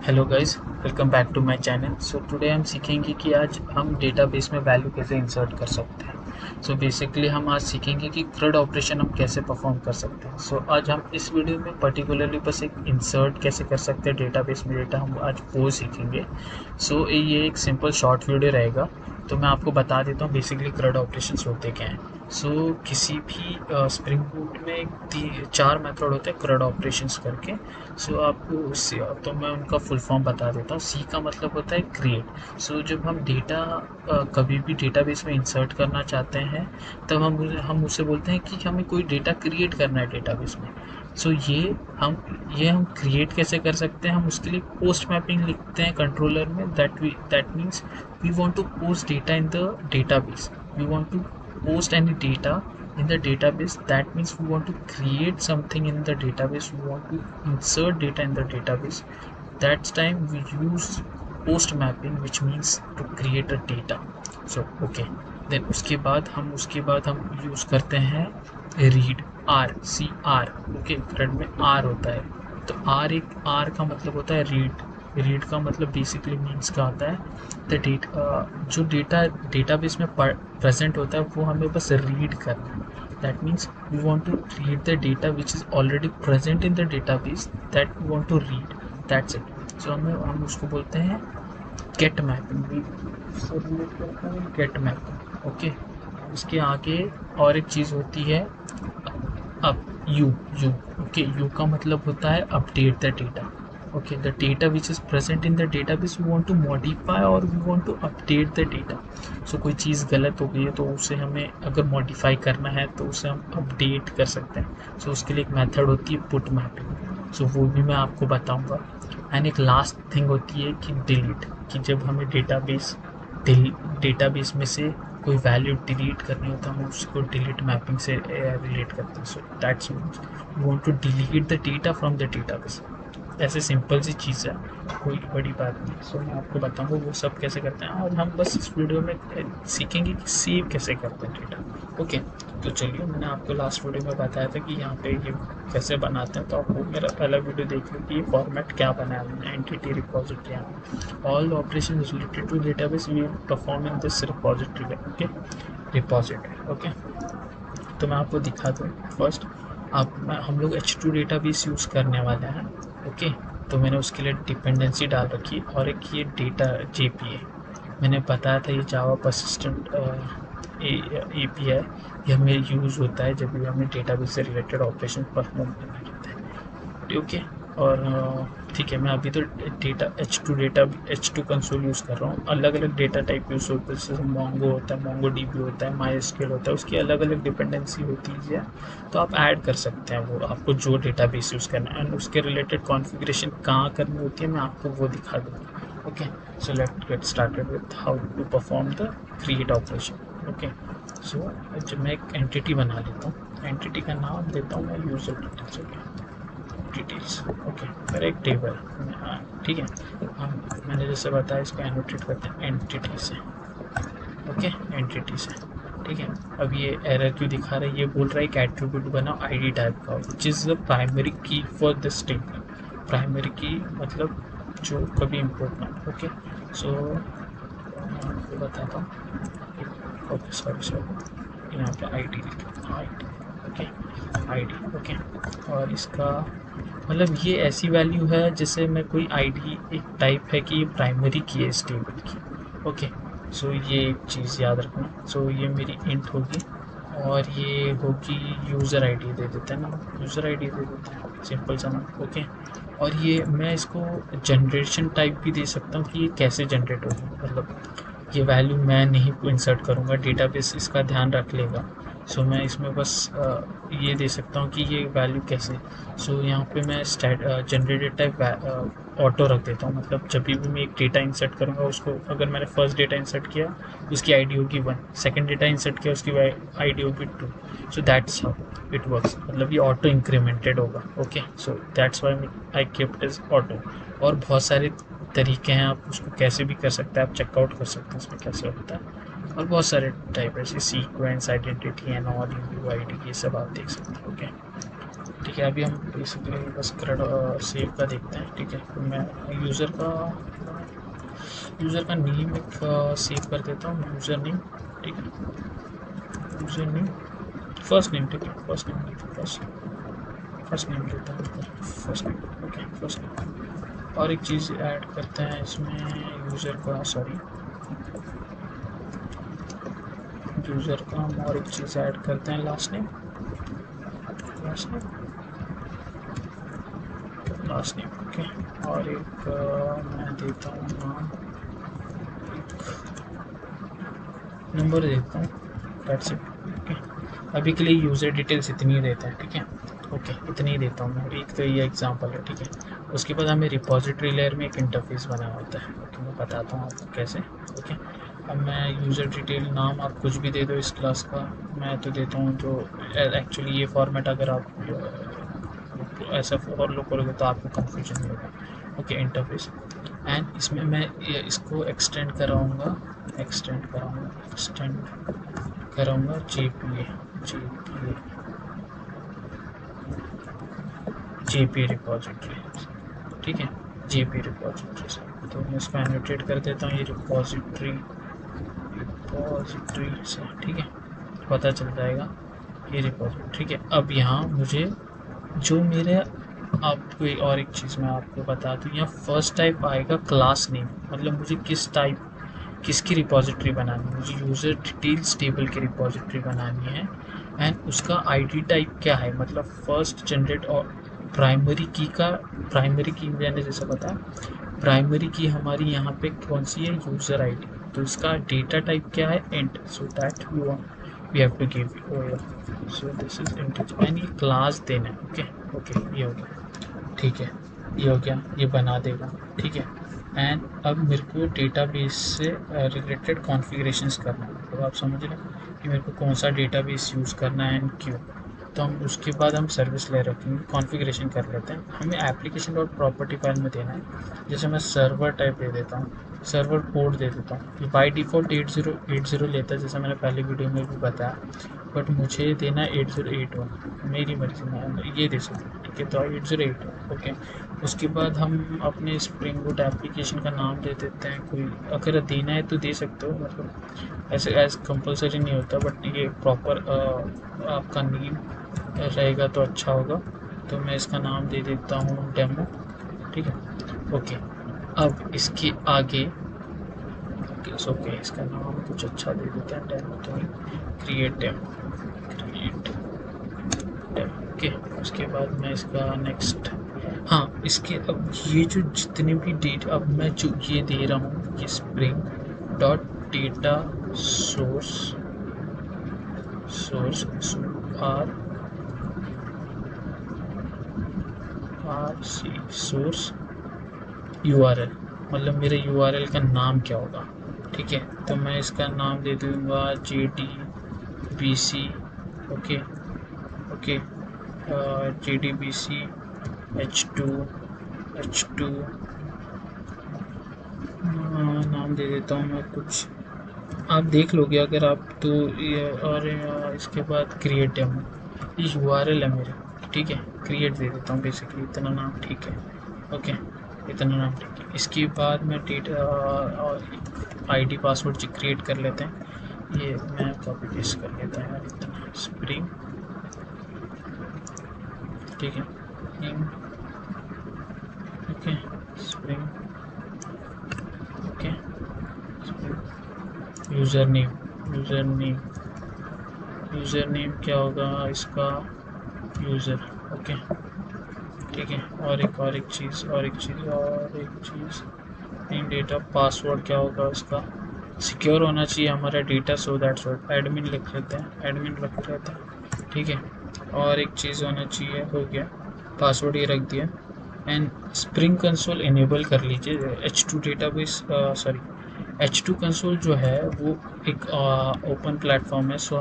Hello guys, welcome back to my channel. So today हम सीखेंगे कि आज हम डेटाबेस में वैल्यू कैसे इंसर्ट कर सकते हैं। सो बेसिकली हम आज सीखेंगे कि CRUD ऑपरेशन हम कैसे परफॉर्म कर सकते हैं। सो आज हम इस वीडियो में पर्टिकुलरली बस एक इंसर्ट कैसे कर सकते हैं डेटाबेस में डेटा, हम आज वो सीखेंगे। सो ये एक सिंपल शॉर्ट वीडियो रहेगा। तो मैं आपको बता देता हूँ बेसिकली CRUD ऑपरेशंस होते क्या हैं। सो किसी भी स्प्रिंग बूट में चार मेथड होते हैं CRUD ऑपरेशंस करके। सो आपको उससे तो मैं उनका फुल फॉर्म बता देता हूँ। सी का मतलब होता है क्रिएट। सो जब हम डेटा कभी भी डेटाबेस में इंसर्ट करना चाहते हैं, तब हम उसे बोलते हैं कि हमें कोई डेटा क्रिएट करना है डेटाबेस में। सो ये हम क्रिएट कैसे कर सकते हैं। हम उसके लिए पोस्ट मैपिंग लिखते हैं कंट्रोलर में। That means we want to post data in the database. We want to post any data in the database. That means we want to create something in the database, we want to insert data in the database. That time we use post mapping, which means to create a data. So okay, then उसके बाद हम use करते हैं read, RCR। Okay, thread में R होता है। तो R का मतलब होता है रीड का मतलब बेसिकली मीन्स का आता है द जो डेटाबेस में प्रेजेंट होता है वो हमें बस रीड करना है। That means we want to read the data which is already present in the database, that we want to read. That's it. So हम उसको बोलते हैं get mapping. Get mapping. Okay, उसके आगे और एक चीज़ होती है अब यू यू ओके, यू का मतलब होता है update the data. Okay, the data which is present in the database we want to modify और we want to update the data. So कोई चीज़ गलत हो गई है तो उसे हमें अगर मॉडिफाई करना है तो उसे हम अपडेट कर सकते हैं। सो उसके लिए एक मेथड होती है पुट मैपिंग। सो वो भी मैं आपको बताऊंगा। एंड एक लास्ट थिंग होती है कि डिलीट, कि जब हमें डेटाबेस में से कोई वैल्यू डिलीट करनी होता है हम उसको डिलीट मैपिंग से रिलेट करते हैं। So that's means we want to delete the data from the database. ऐसे सिंपल सी चीज़ है, कोई बड़ी बात नहीं। सो मैं आपको बताऊंगा वो सब कैसे करते हैं, और हम बस इस वीडियो में सीखेंगे कि सेव कैसे करते हैं डेटा। ओके, तो चलिए, मैंने आपको लास्ट वीडियो में बताया था कि यहाँ पे ये कैसे बनाते हैं, तो आप वो मेरा पहला वीडियो देख लो कि ये फॉर्मेट क्या बनाया मैंने। Entity repository, all operation related to database we perform in this repository. Okay, repository. Okay, तो मैं आपको दिखा दूँ। फर्स्ट हम लोग H2 डेटाबेस यूज़ करने वाले हैं। ओके, तो मैंने उसके लिए डिपेंडेंसी डाल रखी और एक ये डेटा JPA मैंने बताया था। ये जावा परसिस्टेंट API ये हमें यूज़ होता है जब भी हमें डेटाबेस से रिलेटेड ऑपरेशन परफॉर्म करना रहता है। ओके, और ठीक है, मैं अभी तो H2 कंसोल यूज़ कर रहा हूँ। अलग अलग डेटा टाइप यूज़ होते हैं, जैसे मोंगो होता है, मोंगो DB होता है, MySQL होता है, उसकी अलग अलग डिपेंडेंसी होती है। तो आप ऐड कर सकते हैं वो आपको जो डेटाबेस यूज़ करना है, एंड उसके रिलेटेड कॉन्फ़िगरेशन कहाँ करनी होती है मैं आपको वो दिखा दूँगा। Okay, so let's get started with how to perform the create operation. Okay, so जब मैं एक एंटिटी बना लेता हूँ, एंटिटी का नाम देता हूँ मैं यूज़र डिटेल्स। डिटेल्स। ओके, फिर एक टेबल। ठीक है, हम मैंने जैसे बताया इसको एनोटेट करते हैं एंटिटी से। ओके, एंटिटी से। ठीक है, अब ये एरर क्यों दिखा रहा है, ये बोल रहा है कि एट्रीब्यूट बनाओ आईडी टाइप का, विच इज़ द प्राइमरी की फॉर दिस टेबल। प्राइमरी की मतलब जो कभी इम्पोर्ट ना। ओके, सो मैं आपको बताता हूँ। ओके, सॉरी, यहाँ पे आईडी लिखा, आईडी। Okay, ID. ओके, और इसका मतलब ये ऐसी वैल्यू है जैसे मैं कोई आईडी एक टाइप है कि ये प्राइमरी की है इस टेबल की। ओके, सो ये एक चीज़ याद रखना। सो ये मेरी इंट होगी और ये होगी यूज़र आईडी दे देते हैं ना, यूज़र आईडी दे देते हैं, सिंपल सा ना। ओके, और ये मैं इसको जनरेशन टाइप भी दे सकता हूँ कि ये कैसे जनरेट होगी, मतलब ये वैल्यू मैं नहीं इंसर्ट करूँगा, डेटाबेस इसका ध्यान रख लेगा। सो मैं इसमें बस ये दे सकता हूँ कि ये वैल्यू कैसे। सो यहाँ पे मैं जनरेटेड टाइप ऑटो रख देता हूँ, मतलब जब भी मैं एक डेटा इंसर्ट करूँगा उसको, अगर मैंने फर्स्ट डेटा इंसर्ट किया उसकी आईडी होगी 1, सेकंड डेटा इंसर्ट किया उसकी आईडी होगी 2। So that's how it works, मतलब ये ऑटो इंक्रीमेंटेड होगा। Okay, so that's why I kept is auto. और बहुत सारे तरीके हैं, आप उसको कैसे भी कर सकते हैं, आप चेकआउट कर सकते हैं इसमें कैसे होता है। और बहुत सारे टाइप है, जैसे sequence, identity and all, you I D, ये सब आप देख सकते हैं। ओके, ठीक है, अभी हम बेसिकली बस सेव का देखते हैं। ठीक है, तो मैं यूज़र का नेम एक सेव कर देता हूँ, यूज़र नेम। ठीक है, यूज़र नेम, फर्स्ट नेम। ठीक है, फर्स्ट नेम देता हूँ, first name. Okay, first name. और एक चीज़ ऐड करते हैं इसमें, यूज़र का हम और एक चीज़ ऐड करते हैं, लास्ट नेम। ओके। और एक मैं देता हूँ नाम, नंबर देता हूँ, दैट्स इट। ओके, अभी के लिए यूज़र डिटेल्स इतनी ही देता है। ठीक है, ओके, इतनी ही देता हूँ मैं। एक तो ये एग्जांपल है। ठीक है, उसके बाद हमें रिपॉजिटरी लेयर में एक इंटरफेस बना होता है। ओके, मैं बताता हूँ आपको कैसे। ओके, अब मैं यूज़र डिटेल नाम आप कुछ भी दे दो इस क्लास का, मैं तो देता हूँ जो एक्चुअली ये फॉर्मेट अगर आप ऐसा फॉलो करोगे तो आपको कंफ्यूजन होगा। ओके, इंटरफेस, एंड इसमें मैं इसको एक्सटेंड कराऊंगा जेपी रिपॉजिटरी। ठीक है, जेपी रिपॉजिटरी से तो मैं इसको एनोटेट कर देता हूँ, ये रिपॉजिटरी से। ठीक है, पता चल जाएगा ये रिपॉजिटरी। ठीक है, अब यहाँ मुझे जो मेरे, आपको और एक चीज़ मैं आपको बता दूँ, यहाँ फर्स्ट टाइप आएगा क्लास नेम, मतलब मुझे किसकी रिपॉजिटरी बनानी है। मुझे यूज़र डिटेल्स टेबल की रिपॉजिटरी बनानी है, एंड उसका आईडी टाइप क्या है, मतलब फर्स्ट जनरेट और प्राइमरी की मैंने जैसा बताया, प्राइमरी की हमारी यहाँ पे कौन सी है, यूज़र आईडी। तो इसका डेटा टाइप क्या है, int, so that we have to give so this is integer, and ये क्लास देना है। ओके, ये हो गया। ठीक है, ये हो गया, ये बना देगा। ठीक है, एंड अब मेरे को डेटाबेस से रिलेटेड कॉन्फ़िगरेशंस करना है। तो आप समझ रहे हैं कि मेरे को कौन सा डेटाबेस यूज़ करना है एंड क्यों। तो हम उसके बाद हम सर्विस ले रखेंगे, कॉन्फ़िगरेशन कर लेते हैं। हमें एप्लीकेशन डॉट प्रॉपर्टी फाइल में देना है। जैसे मैं सर्वर टाइप दे देता हूँ, सर्वर पोर्ट दे देता हूँ। ये बाई डिफ़ॉल्ट 8080 लेता है, जैसा मैंने पहले वीडियो में भी बताया, बट मुझे देना है 8081, मेरी मर्जी में ये दे सकते हैं। ठीक है, तो 8081। ओके, उसके बाद हम अपने स्प्रिंग बूट एप्लीकेशन का नाम दे देते हैं कोई, अगर देना है तो दे सकते हो, मतलब ऐसे एज कंपलसरी नहीं होता, बट ये प्रॉपर आपका नेम रहेगा तो अच्छा होगा। तो मैं इसका नाम दे देता हूँ डेमो। ठीक है, ओके, अब इसके आगे ओके, इसका नाम कुछ अच्छा दे देते हैं, डेमो तो नहीं, क्रिएट डेमो। ओके, उसके बाद मैं इसका नेक्स्ट, हाँ, इसके अब ये जो जितने भी डेट अब मैं जो ये दे रहा हूँ, ये spring dot data source R C source URL, मतलब मेरे यूआरएल का नाम क्या होगा। ठीक है, तो मैं इसका नाम दे दूँगा JDBC। ओके, JDBC H2 नाम दे देता हूँ मैं कुछ, आप देख लोगे अगर आप तो ये, और इसके बाद क्रिएट डेमो, ये यूआरएल है मेरे। ठीक है, क्रिएट दे देता हूँ बेसिकली, इतना नाम। ठीक है, ओके, इतना नाम ठीक है। इसके बाद मैं डेटा आईडी पासवर्ड क्रिएट कर लेते हैं, ये मैं कॉपी पेस्ट कर लेता हूँ यार, इतना स्प्रिंग। ठीक है, okay, spring, okay, user name क्या होगा इसका, यूज़र। ओके, ठीक है, और एक चीज़ इन डेटा पासवर्ड क्या होगा इसका, सिक्योर होना चाहिए हमारा data, so that's what admin लिख लेते हैं, एडमिन रख लेते हैं। ठीक है, और एक चीज़ होना चाहिए, हो गया, पासवर्ड ये रख दिया, एंड स्प्रिंग कंसोल इनेबल कर लीजिए। H2 database, sorry, H2 console जो है वो एक ओपन प्लेटफॉर्म है, सो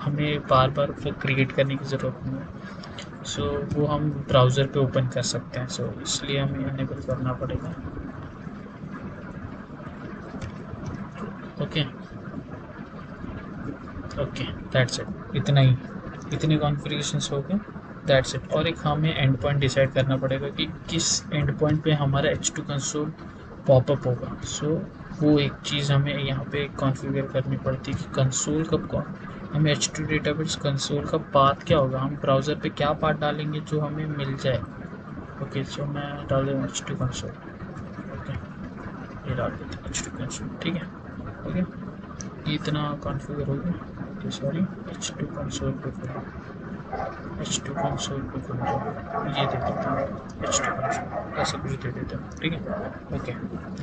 हमें बार बार वो क्रिएट करने की ज़रूरत नहीं है। सो वो हम ब्राउज़र पे ओपन कर सकते हैं, सो इसलिए हमें इनेबल करना पड़ेगा। ओके, दैट्स इट, इतना ही, इतने कॉन्फ़िगरेशंस हो गए। That's it. और एक हमें एंड पॉइंट डिसाइड करना पड़ेगा कि किस एंड पॉइंट पे हमारा H2 कंसोल पॉपअप होगा। सो वो एक चीज़ हमें यहाँ पे कॉन्फ़िगर करनी पड़ती है कि कंसोल कब कौन हमें H2 डेटाबेस कंसोल का पाथ क्या होगा, हम ब्राउज़र पे क्या पाथ डालेंगे जो हमें मिल जाए। ओके, सो मैं डाल दूँ H2 कंसोल। ओके, ये डाल देते हैं H2 कंसोल, ठीक है। ओके, ये इतना कॉन्फ़िगर हो गया। सॉरी, H2 कंसोल पे खोलो, H2 कंसोल पे खोलो, ये दे देता हूँ H2 कंसोल, ऐसा कुछ दे देता हूँ, ठीक है। ओके,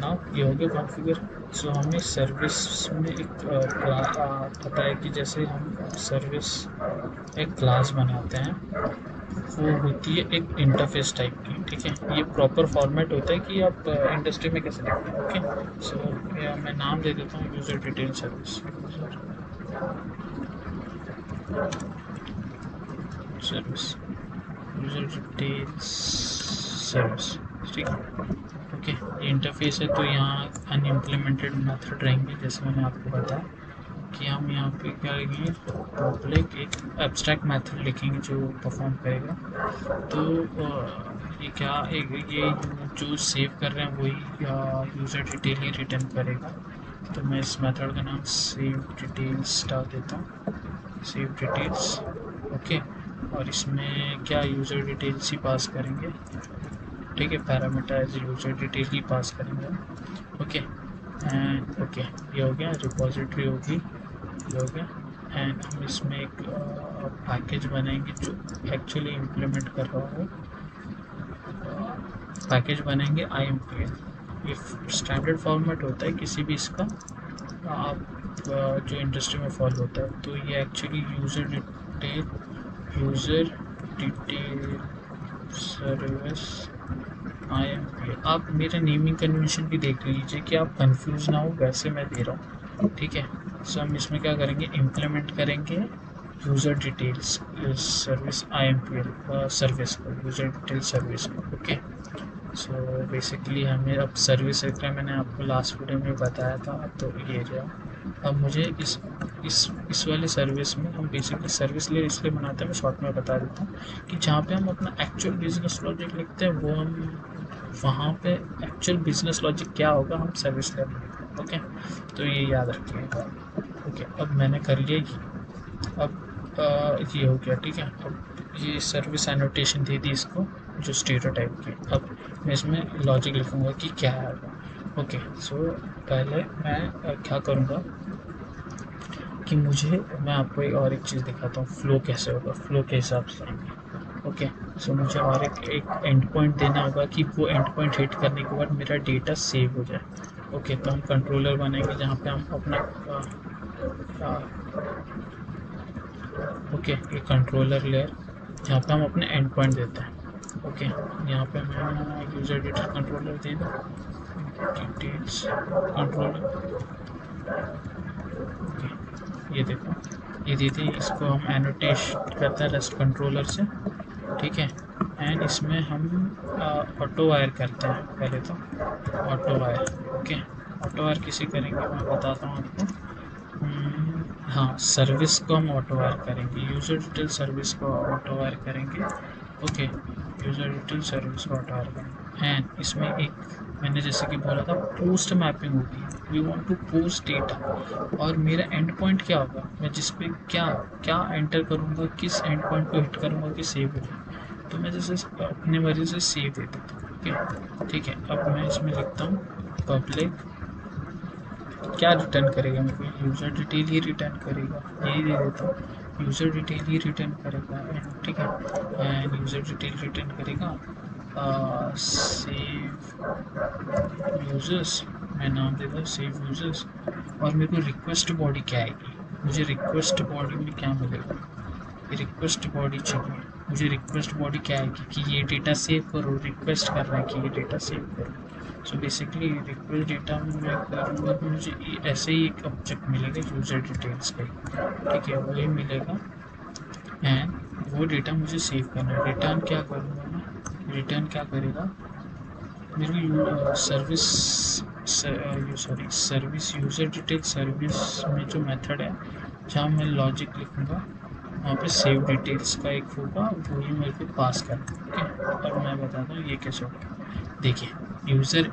नाउ ये हो गया कॉन्फ़िगर। सो हमें सर्विस में एक पता है कि जैसे हम सर्विस एक क्लास बनाते हैं, वो होती है एक इंटरफेस टाइप की, ठीक है। ये प्रॉपर फॉर्मेट होता है कि आप इंडस्ट्री में कैसे देखते हैं। ओके, सो मैं नाम दे देता हूँ user detail service, service user details service, ठीक है। ओके, ये इंटरफेस है, तो यहाँ अनइम्प्लीमेंटेड मेथड रहेंगे, जैसे मैंने आपको बताया कि हम यहाँ पे क्या लिखेंगे, पब्लिक एक एब्स्ट्रैक्ट मेथड लिखेंगे जो परफॉर्म करेगा। तो ये क्या ये जो सेव कर रहे हैं वही यूज़र डिटेल ही रिटर्न करेगा। तो मैं इस मेथड का नाम सेव डिटेल्स डाल देता हूँ, सेव डिटेल्स। ओके, और इसमें क्या यूज़र डिटेल्स ही पास करेंगे, ठीक है। पैरामीटर एज यूज़र डिटेल ही पास करेंगे। ओके, एंड ओके, ये हो गया, रिपोजिटरी होगी, ये हो गया। एंड हम इसमें एक पैकेज बनाएंगे जो एक्चुअली इम्प्लीमेंट कर रहा हो, पैकेज बनाएंगे IMPL। ये स्टैंडर्ड फॉर्मेट होता है किसी भी इसका, आप जो इंडस्ट्री में फॉलो होता है। तो ये actually user detail service IMPL। आप मेरा नेमिंग कन्वेंशन भी देख लीजिए कि आप कंफ्यूज ना हो, वैसे मैं दे रहा हूँ, ठीक है। सो हम इसमें क्या करेंगे, इम्प्लीमेंट करेंगे user details service IMPL service को, यूज़र डिटेल सर्विस को। ओके, सो बेसिकली हमें अब सर्विस का मैंने आपको लास्ट वीडियो में बताया था, तो ये जो अब मुझे इस वाले सर्विस में हम बेसिकली सर्विस ले इसलिए बनाते हैं, मैं शॉर्ट में बता देता हूँ कि जहाँ पे हम अपना एक्चुअल बिजनेस लॉजिक लिखते हैं, वो हम वहाँ पे एक्चुअल बिजनेस लॉजिक क्या होगा हम सर्विस ले लिखते हैं। ओके, तो ये याद रखिएगा। ओके, अब मैंने कर लिया ये, अब ये हो गया, ठीक है। अब ये सर्विस एनोटेशन दे दी इसको, जो स्टीरियोटाइप की। अब मैं इसमें लॉजिक लिखूंगा कि क्या है। ओके, सो पहले मैं क्या करूँगा कि मैं आपको एक चीज़ दिखाता हूँ, फ्लो कैसे होगा, फ्लो के हिसाब से। ओके, सो मुझे और एक एंड पॉइंट देना होगा कि वो एंड पॉइंट हिट करने के बाद मेरा डेटा सेव हो जाए। ओके, तो हम कंट्रोलर बनाएंगे जहाँ पे हम अपना ओके, ये कंट्रोलर लेयर जहाँ पे हम अपने एंड पॉइंट देते हैं। ओके, यहाँ पे मैं यूज़र डिटेल कंट्रोलर दे दूँ, डिटेल्स कंट्रोलर। ओके, ये देखो, ये दे दी, इसको हम एनोटेट करते हैं रेस्ट कंट्रोलर से, ठीक है। एंड इसमें हम ऑटो वायर करते हैं पहले तो, auto wire. Okay, auto wire किसी करेंगे मैं बताता हूँ आपको। हाँ, सर्विस को हम ऑटो वायर करेंगे, यूज़र डिटेल सर्विस को ऑटो वायर करेंगे। ओके, यूज़र डिटेल सर्विस को ऑटो वायर करेंगे। एंड इसमें एक मैंने जैसे कि बोला था, पोस्ट मैपिंग होगी, we want to post data. और मेरा एंड पॉइंट क्या होगा, मैं जिस पे क्या क्या एंटर करूँगा, किस एंड पॉइंट को हिट करूँगा कि सेव हो जाए। तो मैं जैसे अपने मर्जी से सेव दे देता हूँ। ओके, ठीक है। अब मैं इसमें लिखता हूँ पब्लिक, क्या रिटर्न करेगा मेरे को, यूज़र डिटेल ही रिटर्न करेगा, यही दे देता हूँ, यूज़र डिटेल ही रिटर्न करेगा। एंड ठीक है, एंड यूज़र डिटेल रिटर्न करेगा सेव यूज़र्स, मैं नाम देता हूँ सेव यूज़र्स। और मेरे को रिक्वेस्ट बॉडी क्या आएगी, मुझे रिक्वेस्ट बॉडी में क्या मिलेगा, रिक्वेस्ट बॉडी चाहिए मुझे। रिक्वेस्ट बॉडी क्या आएगी कि ये डेटा सेव करो, रिक्वेस्ट कर रहा है कि ये डेटा सेव करो। सो बेसिकली रिक्वेस्ट डेटा में मैं करूँगा तो मुझे ऐसे ही एक ऑब्जेक्ट मिलेगा यूज़र डिटेल्स का, ठीक है, वही मिलेगा। एंड वो डेटा मुझे सेव करना है। रिटर्न क्या करूँगा मैं, रिटर्न क्या करेगा मेरे को service service user detail service में जो मेथड है, जहाँ मैं लॉजिक लिखूँगा वहाँ पे सेव डिटेल्स का एक होगा, वही मेरे को पास करना। ओके, अब मैं बताता हूँ ये कैसे होगा। देखिए, यूज़र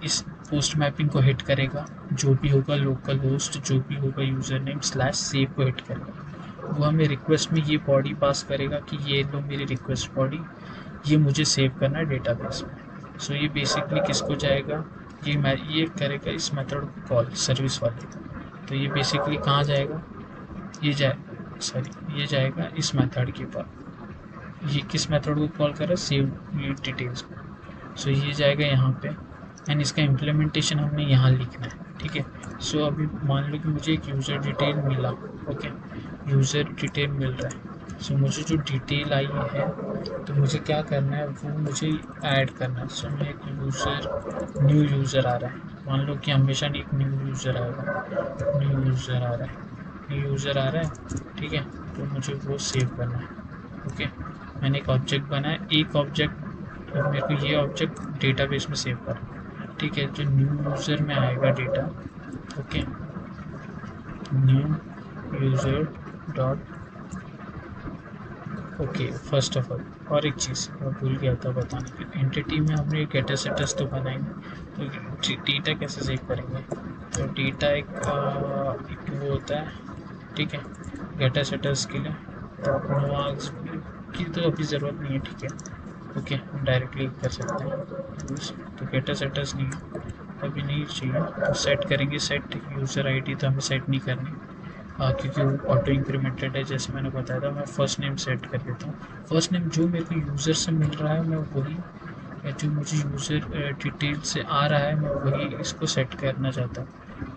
इस पोस्ट मैपिंग को हिट करेगा, जो भी होगा लोकल होस्ट, जो भी होगा यूज़र नेम स्लैश सेव को हिट करेगा। वो हमें रिक्वेस्ट में ये बॉडी पास करेगा कि ये लो मेरी रिक्वेस्ट बॉडी, ये मुझे सेव करना है डेटाबेस में। सो ये बेसिकली किसको जाएगा, ये करेगा इस मेथड को कॉल, सर्विस वाले। तो ये बेसिकली कहाँ जाएगा, ये जाएगा इस मेथड के पास। ये किस मेथड को कॉल कर रहा है, सेव डिटेल्स। सो ये जाएगा यहाँ पे, एंड इसका इम्प्लीमेंटेशन हमने यहाँ लिखना है। ठीक है, सो अभी मान लो कि मुझे एक यूज़र डिटेल मिला। ओके, यूज़र डिटेल मिल रहा है। सो मुझे जो डिटेल आई है तो मुझे क्या करना है, वो मुझे ऐड करना है। सो मैं एक न्यू यूज़र आ रहा है, मान लो कि हमेशा एक न्यू यूज़र आएगा, न्यू यूज़र आ रहा है, न्यू यूज़र आ रहा है। ठीक है, तो मुझे वो सेव करना है। ओके, मैंने एक ऑब्जेक्ट बनाया, एक ऑब्जेक्ट मेरे को ये ऑब्जेक्ट डेटाबेस में सेव करना। ठीक है, जो न्यू यूज़र में आएगा data. Okay, new user dot. Okay, first of all और एक चीज़ मैं भूल गया था बताने की, एंटिटी में हमने गेटर सेटर्स तो बनाएंगे, तो डेटा कैसे सेव करेंगे। तो डेटा एक वो होता है। ठीक है, गेटर सेटर्स के लिए तो नोआक्स की तो अभी ज़रूरत नहीं है। ठीक है, ओके, हम डायरेक्टली कर सकते हैं यूज़। तो गेटर सेटर्स नहीं अभी नहीं चाहिए, तो सेट करेंगे। सेट यूज़र आईडी तो हमें सेट नहीं करनी, क्योंकि वो ऑटो इंक्रीमेंटेड है। जैसे मैंने बताया था, मैं फर्स्ट नेम सेट कर देता हूँ। फर्स्ट नेम जो मेरे को यूज़र से मिल रहा है, मैं वही, जो मुझे यूज़र डिटेल से आ रहा है, मैं वही इसको सेट करना चाहता हूँ।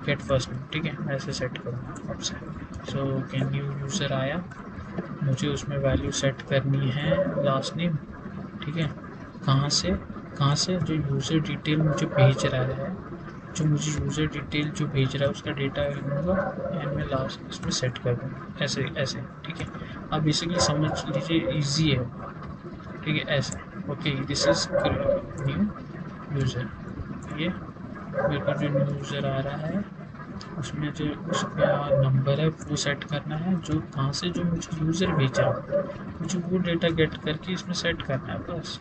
गेट फर्स्ट नेम, ठीक है, मैं ऐसे सेट करूँगा आपसे। सो कैन न्यू यूज़र आया, मुझे उसमें वैल्यू सेट करनी है लास्ट नेम। ठीक है, कहाँ से जो यूज़र डिटेल मुझे भेज रहा है, जो मुझे यूज़र डिटेल जो भेज रहा है उसका डेटा लूँगा, एंड मैं लास्ट इसमें सेट कर दूँगा ऐसे ऐसे। ठीक है, अब बेसिकली समझ लीजिए ईजी है। ठीक है, ऐसे। Okay, this is new user. ये मेरे को जो न्यू यूज़र आ रहा है उसमें जो उसका नंबर है वो सेट करना है, जो कहाँ से जो मुझे यूज़र भेजा है मुझे वो डेटा गेट करके इसमें सेट करना है, बस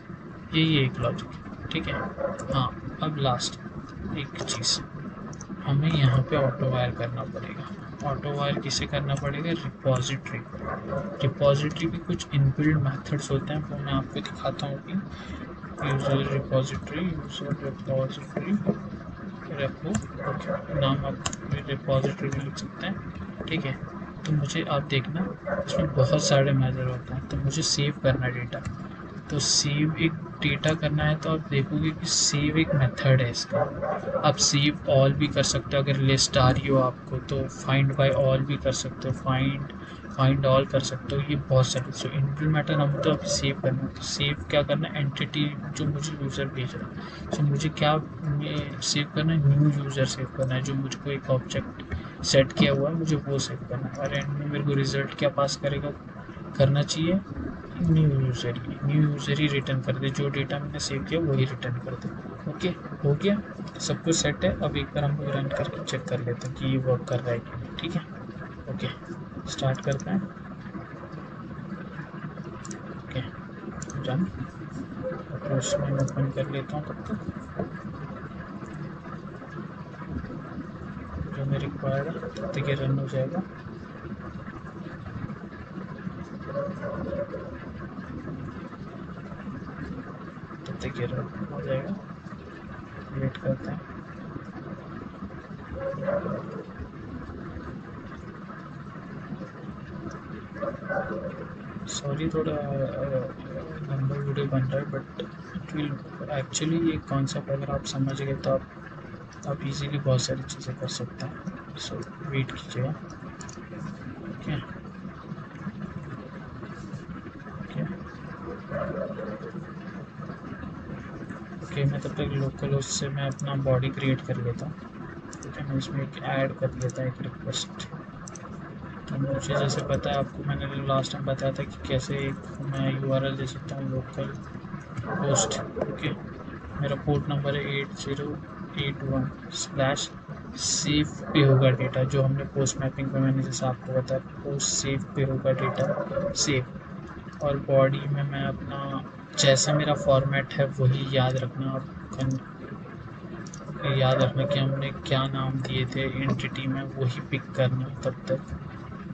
यही है एक लॉजिक। ठीक है, हाँ, अब लास्ट एक चीज़, हमें यहाँ पे ऑटो वायर करना पड़ेगा। ऑटो वायर किसे करना पड़ेगा, रिपॉजिटरी। रिपॉजिटरी के कुछ इनबिल्ट मेथड्स होते हैं, वो मैं आपको दिखाता हूँ कि यूज़र रिपॉजिटरी, रेपो। ओके, नाम आप रिपॉजिटरी भी लिख सकते हैं। ठीक है, तो मुझे आप देखना इसमें बहुत सारे मेथड होते हैं। तो मुझे सेव करना डेटा, तो सेव एक डेटा करना है, तो आप देखोगे कि सेव एक मेथड है इसका। आप सेव ऑल भी कर सकते हो, अगर लिस्ट आ रही हो आपको तो फाइंड बाय ऑल भी कर सकते हो, फाइंड ऑल कर सकते हो। ये बहुत सारे सो इम्प्लीमेंटर हम तो अभी सेव करना है। तो सेव क्या करना है, एंटिटी जो मुझे यूज़र भेज रहा है। सो मुझे क्या सेव करना है, न्यू यूज़र सेव करना है, जो मुझको एक ऑब्जेक्ट सेट किया हुआ है मुझे वो सेव करना है। और एंड में मेरे को रिजल्ट क्या पास करना चाहिए, न्यू यूज़र ही रिटर्न कर दे, जो डेटा मैंने सेव किया वही रिटर्न कर दे। ओके, हो गया, सब कुछ सेट है। अब एक बार हम रन करके चेक कर लेते हैं कि ये वर्क कर रहा है कि नहीं। ठीक है, ओके, स्टार्ट करते हैं। ओके, रन, तो उसमें मैं ओपन कर लेता हूँ तब तक जो मैं रिक्वायर्ड है, तब तक ये रन हो जाएगा। तब तक ये रन हो जाएगा, वेट करते हैं। सॉरी, थोड़ा लंबा वीडियो बन रहा है, बट इट विल एक्चुअली ये कॉन्सेप्ट अगर आप समझ गए तो आप इजीली बहुत सारी चीज़ें कर सकते हैं। सो वेट कीजिएगा। ओके, ओके, ओके, मैं तब तक लोकल होस्ट से मैं अपना बॉडी क्रिएट कर लेता हूँ। ठीक है, मैं इसमें एक ऐड कर लेता हूँ, एक रिक्वेस्ट। तो मुझे जैसे पता है आपको, मैंने लास्ट टाइम बताया था कि कैसे मैं यूआरएल दे सकता हूँ, लोकल होस्ट। ओके, मेरा पोर्ट नंबर है 8081 स्लैश सेव पे होगा डेटा, जो हमने पोस्ट मैपिंग पे मैंने जैसे आपको बताया पोस्ट सेव पे होगा डेटा सेव। और बॉडी में मैं अपना जैसा मेरा फॉर्मेट है वही याद रखना आप, याद रखना कि हमने क्या नाम दिए थे एंटिटी में वही पिक करना तब तक,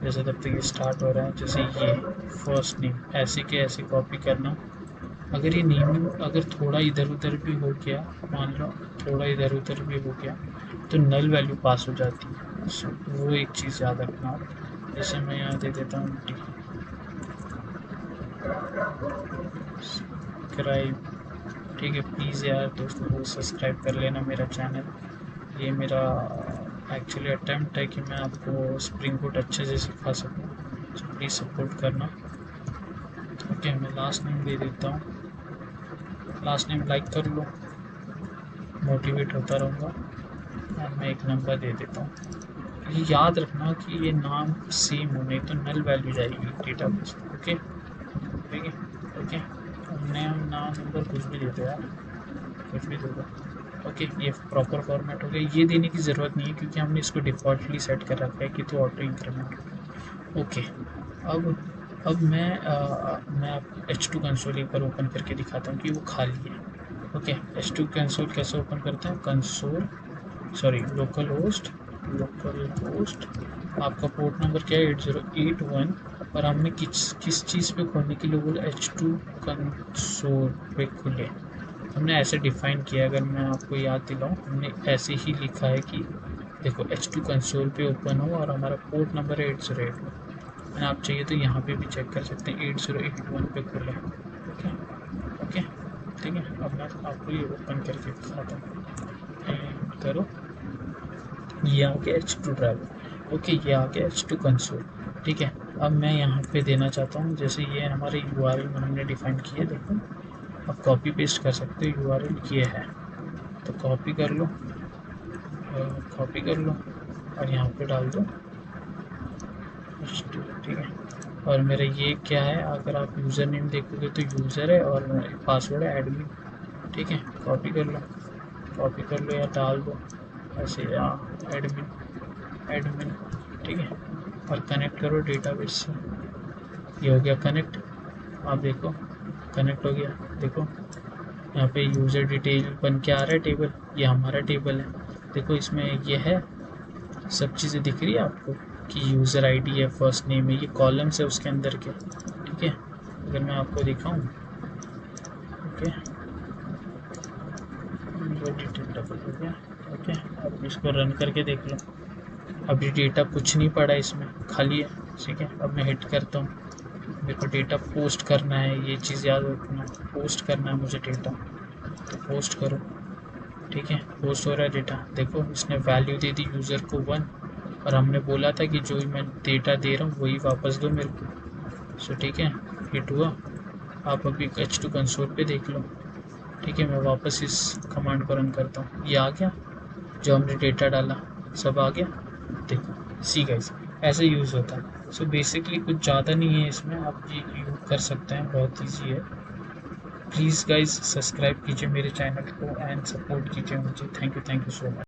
जैसे तब तक ये स्टार्ट हो रहा है। जैसे ये फर्स्ट नेम ऐसे के ऐसे कॉपी करना। अगर ये नेम अगर थोड़ा इधर उधर भी हो गया, मान लो थोड़ा इधर उधर भी हो गया तो नल वैल्यू पास हो जाती है। So, वो एक चीज़ याद रखना आप। जैसे मैं यहाँ दे देता हूँ सब्सक्राइब, ठीक है। प्लीज़ यार दोस्तों वो सब्सक्राइब कर लेना मेरा चैनल। ये मेरा एक्चुअली अटेम्प्ट है कि मैं आपको स्प्रिंग बूट अच्छे से सिखा सकूँ, तो प्लीज़ सपोर्ट करना। ओके मैं लास्ट नेम दे देता हूँ, लास्ट नेम लाइक कर लो, मोटिवेट होता रहूँगा। और मैं एक नंबर दे देता हूँ। ये याद रखना कि ये नाम सेम हो, नहीं तो नल वैल्यू जाएगी डेटाबेस। ओके ठीक है ओके। नेम नाम नंबर कुछ भी देते यार, कुछ भी दे दो। ओके ये प्रॉपर फॉर्मेट हो गया। ये देने की ज़रूरत नहीं है क्योंकि हमने इसको डिफ़ॉल्टली सेट कर रखा है कि तो ऑटो इंक्रीमेंट। ओके अब मैं आपको H2 कंसोल एक बार ओपन करके दिखाता हूँ कि वो खाली है। ओके H2 कंसोल कैसे ओपन करते हैं, कंसोल सॉरी लोकल होस्ट आपका पोर्ट नंबर क्या है 8081, और हमने किस चीज़ पे खोलने के लिए बोला H2 कंसोल पे खुले। हमने ऐसे डिफाइन किया, अगर मैं आपको याद दिलाऊं हमने ऐसे ही लिखा है कि देखो H2 कंसोल पे ओपन हो और हमारा पोर्ट नंबर है 8081। आप चाहिए तो यहाँ पे भी चेक कर सकते हैं 8081 पे खुले। ओके ओके ठीक है। अब मैं आपको ये ओपन करके दिखाता हूँ, करो। ये आ गया H2 ड्राइवर। ओके ये आ गया H2 कंसोल। ठीक है अब मैं यहाँ पे देना चाहता हूँ, जैसे ये हमारे URL में हमने डिफाइन किया, देखो अब कॉपी पेस्ट कर सकते हो। URL ये है तो कॉपी कर लो, कॉपी कर लो और यहाँ पे डाल दो H2। ठीक है और मेरा ये क्या है, अगर आप यूज़र नेम देखोगे तो यूज़र है और पासवर्ड है एडमिन। ठीक है कॉपी कर लो या डाल दो ऐसे या एडमिन। ठीक है और कनेक्ट करो डेटाबेस से। ये हो गया कनेक्ट, आप देखो कनेक्ट हो गया। देखो यहाँ पे यूज़र डिटेल बन के आ रहा है टेबल, ये हमारा टेबल है। देखो इसमें ये है, सब चीज़ें दिख रही है आपको कि यूज़र आईडी है, फर्स्ट नेम है, ये कॉलम्स है उसके अंदर के। ठीक है अगर मैं आपको दिखाऊं, ओके यूज़र डिटेल डबल हो गया। ओके अब इसको रन करके देख लो, अभी डेटा कुछ नहीं पड़ा इसमें, खाली है। ठीक है अब मैं हिट करता हूँ, मेरे को डेटा पोस्ट करना है, ये चीज़ याद रखना, पोस्ट करना है मुझे डेटा, तो पोस्ट करो। ठीक है पोस्ट हो रहा है डेटा, देखो इसने वैल्यू दे दी यूज़र को 1, और हमने बोला था कि जो मैं डेटा दे रहा हूँ वही वापस दो मेरे को। सो ठीक है हिट हुआ। आप अभी H2 कंसोल पे देख लो। ठीक है मैं वापस इस कमांड को रन करता हूँ, ये आ गया जो हमने डेटा डाला, सब आ गया। देखो सी गाइस ऐसे यूज़ होता है। सो बेसिकली कुछ ज़्यादा नहीं है इसमें, आप ये यूज़ कर सकते हैं, बहुत ईजी है। प्लीज़ गाइस सब्सक्राइब कीजिए मेरे चैनल को एंड सपोर्ट कीजिए मुझे। Thank you so much.